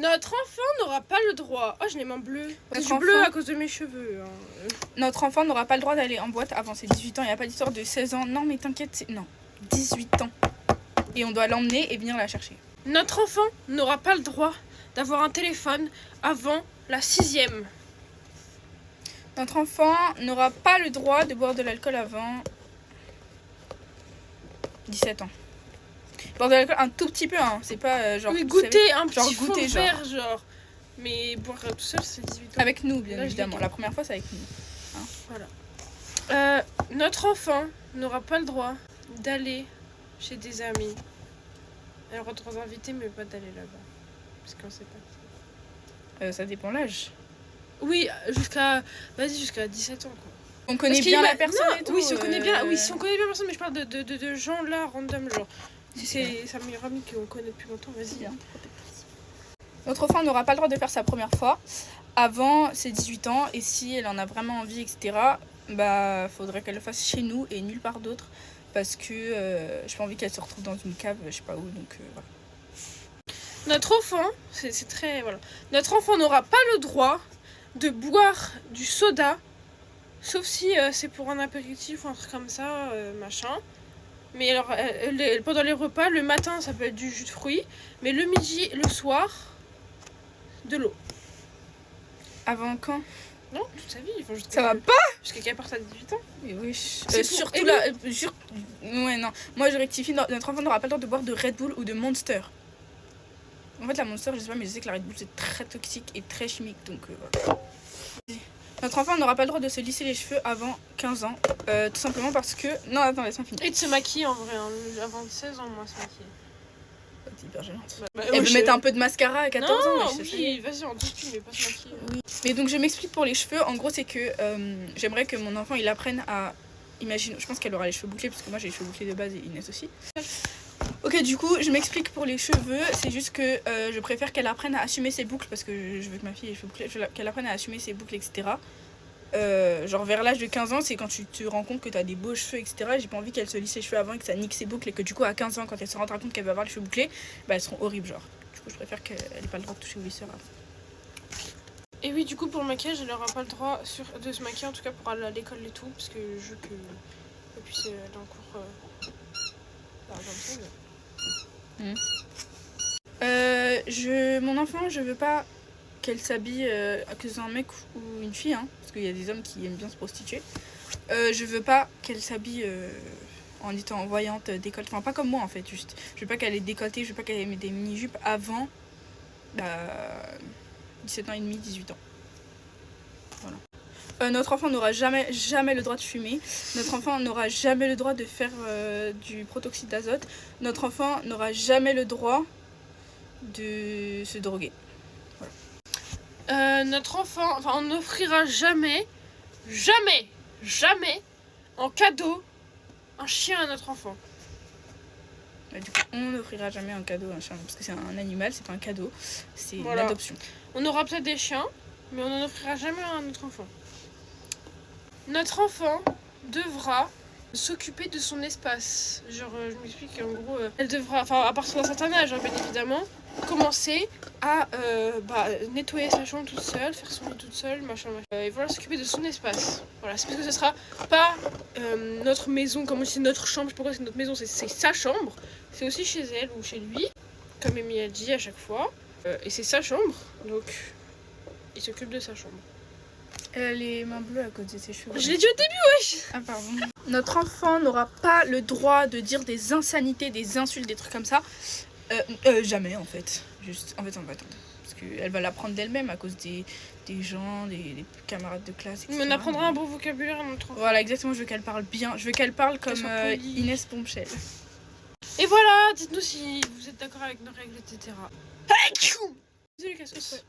Notre enfant n'aura pas le droit. Oh, j'ai les mains bleues. C'est Notre bleu enfant- à cause de mes cheveux. Hein. Notre enfant n'aura pas le droit d'aller en boîte avant ses 18 ans. Il n'y a pas d'histoire de 16 ans. Non, mais t'inquiète, c'est... Non, 18 ans. Et on doit l'emmener et venir la chercher. Notre enfant n'aura pas le droit d'avoir un téléphone avant la 6e. Notre enfant n'aura pas le droit de boire de l'alcool avant 17 ans. Boire de l'alcool un tout petit peu, hein. C'est pas genre... Oui, vous savez, goûter un genre petit fond goûter, de genre. verre, genre. Mais boire tout seul, c'est 18 ans. Avec nous, bien Là, je évidemment. l'ai. La première fois, c'est avec nous. Notre enfant n'aura pas le droit d'aller chez des amis. Elle aura le droit d'inviter, mais pas d'aller là-bas. Parce qu'on sait pas. Ça dépend l'âge. Oui, jusqu'à 17 ans, quoi. On connaît Parce bien qu'il la m'a- personne non, et tout. Oui, si on connaît bien, oui, si on connaît bien la personne, mais je parle de gens là, random, genre. Si c'est sa meilleure amie qu'on connaît depuis longtemps, vas-y. Hein. Notre enfant n'aura pas le droit de faire sa première fois avant ses 18 ans. Et si elle en a vraiment envie, etc., bah, faudrait qu'elle le fasse chez nous et nulle part d'autre. Parce que j'ai pas envie qu'elle se retrouve dans une cave, je sais pas où, donc voilà. Notre enfant, c'est très. Voilà. Notre enfant n'aura pas le droit de boire du soda, sauf si c'est pour un apéritif ou un truc comme ça, machin. Mais alors, pendant les repas, le matin, ça peut être du jus de fruits, mais le midi, le soir, de l'eau. Avant quand? Non, toute sa vie. Enfin, Ça va pas? Jusqu'à qu'elle parte à 18 ans. Oui, oui. C'est pour Surtout aimer. là. Ouais, non. Moi, je rectifie. Notre enfant n'aura pas le droit de boire de Red Bull ou de Monster. En fait, la Monster, je sais pas, mais je sais que la Red Bull, c'est très toxique et très chimique. Donc, voilà. Notre enfant n'aura pas le droit de se lisser les cheveux avant 15 ans. Tout simplement parce que... Non, attends, laisse-moi finir. Et de se maquiller en vrai. Hein. Avant 16 ans, moi, se maquiller. C'est hyper gênante. Bah, Elle veut mettre un peu de mascara à 14 ans. Non, je sais. oui, vas-y, en tout mais pas se maquiller. Oui. Mais donc je m'explique pour les cheveux. En gros, c'est que j'aimerais que mon enfant il apprenne à... Imagine, je pense qu'elle aura les cheveux bouclés parce que moi j'ai les cheveux bouclés de base et Inès aussi. Ok, du coup, je m'explique pour les cheveux. C'est juste que je préfère qu'elle apprenne à assumer ses boucles parce que je veux que ma fille ait les cheveux bouclés. Qu'elle apprenne à assumer ses boucles, etc. Genre vers l'âge de 15 ans, c'est quand tu te rends compte que t'as des beaux cheveux, etc. J'ai pas envie qu'elle se lisse les cheveux avant et que ça nique ses boucles et que du coup à 15 ans, quand elle se rendra compte qu'elle va avoir les cheveux bouclés, bah elles seront horribles, genre. Du coup, je préfère qu'elle ait pas le droit de toucher au lisseur avant. Et oui, du coup, pour le maquillage, elle n'aura pas le droit de se maquiller, en tout cas pour aller à l'école et tout, parce que je veux qu'elle puisse aller en cours Mon enfant, je veux pas qu'elle s'habille, que ce soit un mec ou une fille, hein, parce qu'il y a des hommes qui aiment bien se prostituer. Je veux pas qu'elle s'habille en étant voyante, décolletée, enfin pas comme moi en fait, juste. Je veux pas qu'elle ait décolleté, je veux pas qu'elle ait des mini-jupes avant 17 ans et demi, 18 ans. Voilà. Notre enfant n'aura jamais le droit de fumer. Notre enfant n'aura jamais le droit de faire du protoxyde d'azote. Notre enfant n'aura jamais le droit de se droguer. Voilà. notre enfant, enfin, on n'offrira jamais en cadeau un chien à notre enfant. Du coup, on n'offrira jamais un cadeau à un chien parce que c'est un animal, c'est pas un cadeau, c'est Voilà. l'adoption. On aura peut-être des chiens, mais on n'en offrira jamais à notre enfant. Notre enfant devra s'occuper de son espace. Genre, je m'explique, en gros, elle devra, enfin, à partir d'un certain âge, hein, bien évidemment, commencer à nettoyer sa chambre toute seule, faire son lit toute seule, machin. Et voilà, s'occuper de son espace. Voilà, c'est parce que ce sera pas notre maison, comme c'est notre chambre, je sais pas pourquoi c'est notre maison, c'est sa chambre. C'est aussi chez elle ou chez lui, comme Amy a dit à chaque fois. Et c'est sa chambre, donc il s'occupe de sa chambre. Elle a les mains bleues à cause de ses cheveux. Je l'ai dit au début, wesh. Ah pardon. Notre enfant n'aura pas le droit de dire des insanités, des insultes, des trucs comme ça. Jamais en fait. Juste, en fait on va attendre. Parce qu'elle va l'apprendre d'elle-même à cause des gens, des camarades de classe, etc. Mais on apprendra un bon vocabulaire à notre enfant. Voilà, exactement, je veux qu'elle parle bien. Je veux qu'elle parle comme soit polie. Inès Bombshell. Et voilà, dites-nous si vous êtes d'accord avec nos règles, etc. Désolé, casse.